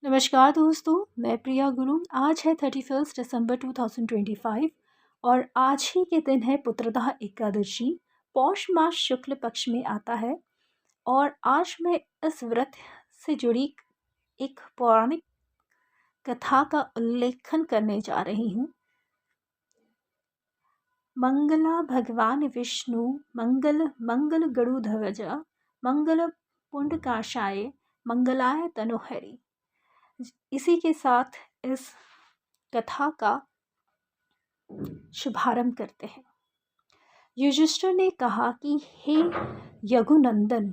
नमस्कार दोस्तों, मैं प्रिया गुरु। आज है 31 दिसंबर 2025 और आज ही के दिन है पुत्रदा एकादशी। पौष मास शुक्ल पक्ष में आता है और आज मैं इस व्रत से जुड़ी एक पौराणिक कथा का उल्लेखन करने जा रही हूँ। मंगला भगवान विष्णु मंगल गरुड़ध्वज मंगल पुंडकाशाय मंगलाय तनोहरि। इसी के साथ इस कथा का शुभारंभ करते हैं। युधिष्ठिर ने कहा कि हे यदुनंदन,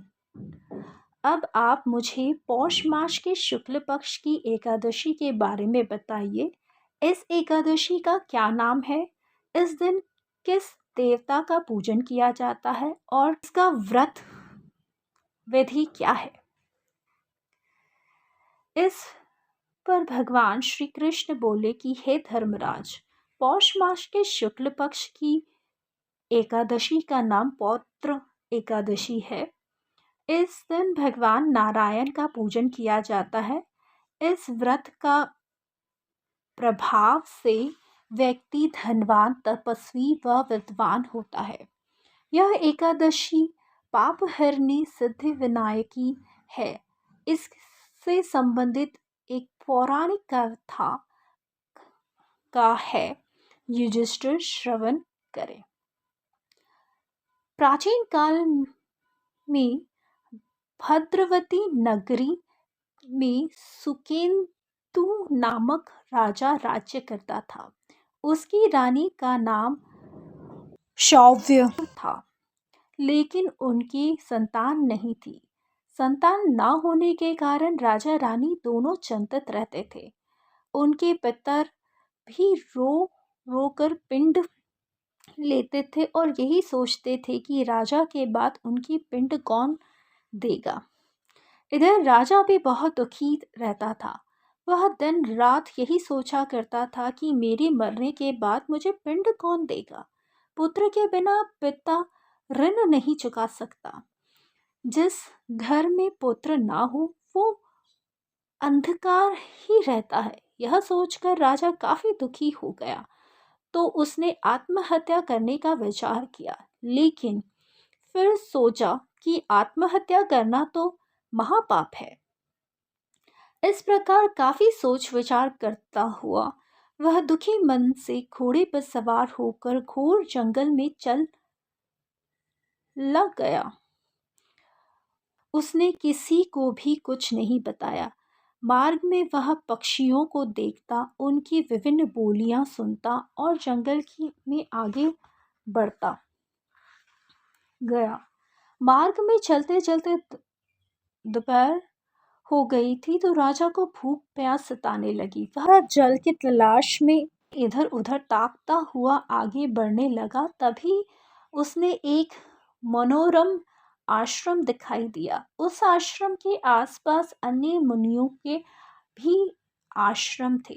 अब आप मुझे पौष मास के शुक्ल पक्ष की एकादशी के बारे में बताइए। इस एकादशी का क्या नाम है? इस दिन किस देवता का पूजन किया जाता है और इसका व्रत विधि क्या है? इस पर भगवान श्री कृष्ण बोले कि हे धर्मराज, पौष मास के शुक्ल पक्ष की एकादशी का नाम पौत्र एकादशी है। इस दिन भगवान नारायण का पूजन किया जाता है। इस व्रत का प्रभाव से व्यक्ति धनवान, तपस्वी व विद्वान होता है। यह एकादशी पापहरणी सिद्धि विनायकी है। इससे संबंधित एक पौराणिक कथा का है, युधिष्ठिर श्रवण करें। प्राचीन काल में भद्रवती नगरी में सुकेतु नामक राजा राज्य करता था। उसकी रानी का नाम शौव्य था, लेकिन उनकी संतान नहीं थी। संतान न होने के कारण राजा रानी दोनों चिंतित रहते थे। उनके पितर भी रो रो कर पिंड लेते थे और यही सोचते थे कि राजा के बाद उनकी पिंड कौन देगा। इधर राजा भी बहुत दुखी रहता था। वह दिन रात यही सोचा करता था कि मेरे मरने के बाद मुझे पिंड कौन देगा। पुत्र के बिना पिता ऋण नहीं चुका सकता। जिस घर में पुत्र ना हो वो अंधकार ही रहता है। यह सोचकर राजा काफी दुखी हो गया, तो उसने आत्महत्या करने का विचार किया। लेकिन फिर सोचा कि आत्महत्या करना तो महापाप है। इस प्रकार काफी सोच विचार करता हुआ वह दुखी मन से घोड़े पर सवार होकर घोर जंगल में चल लग गया। उसने किसी को भी कुछ नहीं बताया। मार्ग में वह पक्षियों को देखता, उनकी विभिन्न बोलियां सुनता और जंगल में आगे बढ़ता गया। मार्ग में चलते चलते दोपहर हो गई थी, तो राजा को भूख प्यास सताने लगी। वह जल की तलाश में इधर उधर ताकता हुआ आगे बढ़ने लगा। तभी उसने एक मनोरम आश्रम दिखाई दिया। उस आश्रम के आसपास अन्य मुनियों के भी आश्रम थे।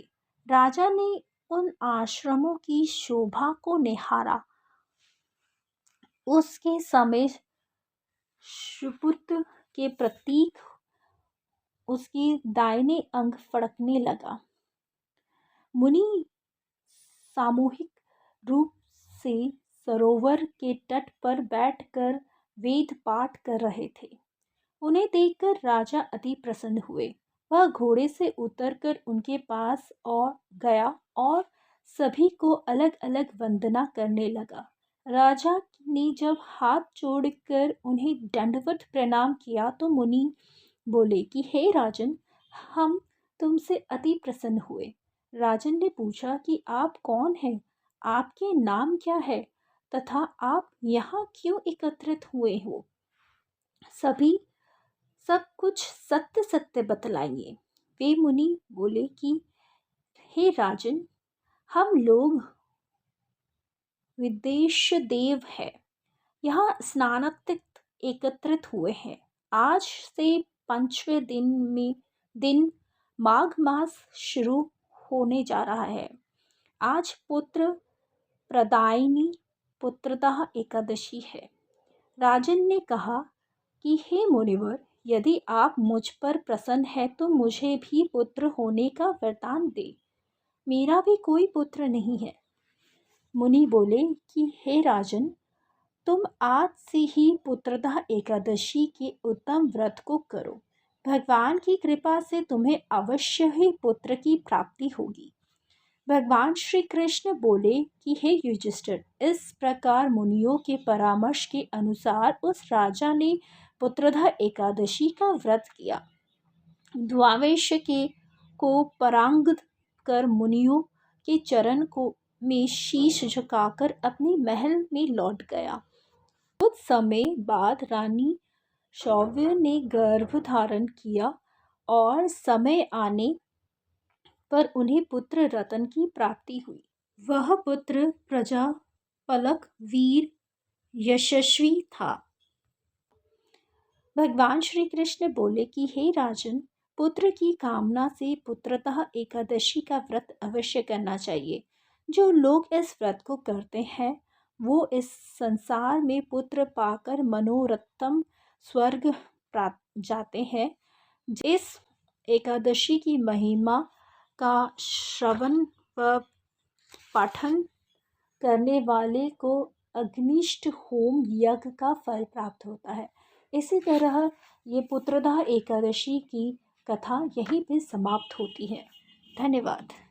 राजा ने उन आश्रमों की शोभा को निहारा। उसके समय सुपुत्र के प्रतीक उसके दाहिने अंग फड़कने लगा। मुनि सामूहिक रूप से सरोवर के तट पर बैठकर वेद पाठ कर रहे थे। उन्हें देखकर राजा अति प्रसन्न हुए। वह घोड़े से उतरकर उनके पास और गया और सभी को अलग अलग वंदना करने लगा। राजा ने जब हाथ जोड़कर उन्हें दंडवत प्रणाम किया तो मुनि बोले कि हे राजन, हम तुमसे अति प्रसन्न हुए। राजन ने पूछा कि आप कौन हैं, आपके नाम क्या है तथा आप यहाँ क्यों एकत्रित हुए हो? सभी सब कुछ सत्य सत्य बतलाइए। वे मुनि बोले कि हे राजन, हम लोग विदेश देव है, यहाँ स्नानार्थ एकत्रित हुए हैं। आज से 5वें दिन माघ मास शुरू होने जा रहा है। आज पुत्र प्रदायिनी पुत्रदा एकादशी है। राजन ने कहा कि हे मुनिवर, यदि आप मुझ पर प्रसन्न हैं तो मुझे भी पुत्र होने का वरदान दे। मेरा भी कोई पुत्र नहीं है। मुनि बोले कि हे राजन, तुम आज से ही पुत्रदा एकादशी के उत्तम व्रत को करो। भगवान की कृपा से तुम्हें अवश्य ही पुत्र की प्राप्ति होगी। भगवान श्री कृष्ण बोले कि हे युधिष्ठिर, इस प्रकार मुनियों के परामर्श के अनुसार उस राजा ने पुत्रदा एकादशी का व्रत किया। द्वावेश के को परांग कर मुनियों के चरण को में शीश झुकाकर अपने महल में लौट गया। कुछ समय बाद रानी शौर्य ने गर्भ धारण किया और समय आने पर उन्हें पुत्र रतन की प्राप्ति हुई। वह पुत्र प्रजापलक वीर यशस्वी था। भगवान श्री कृष्ण बोले कि हे राजन, पुत्र की कामना से पुत्रतः एकादशी का व्रत अवश्य करना चाहिए। जो लोग इस व्रत को करते हैं वो इस संसार में पुत्र पाकर मनोरथम स्वर्ग प्राप्त जाते हैं। इस एकादशी की महिमा का श्रवण व पाठन करने वाले को अग्निष्ट होम यज्ञ का फल प्राप्त होता है। इसी तरह ये पुत्रदा एकादशी की कथा यहीं पे समाप्त होती है। धन्यवाद।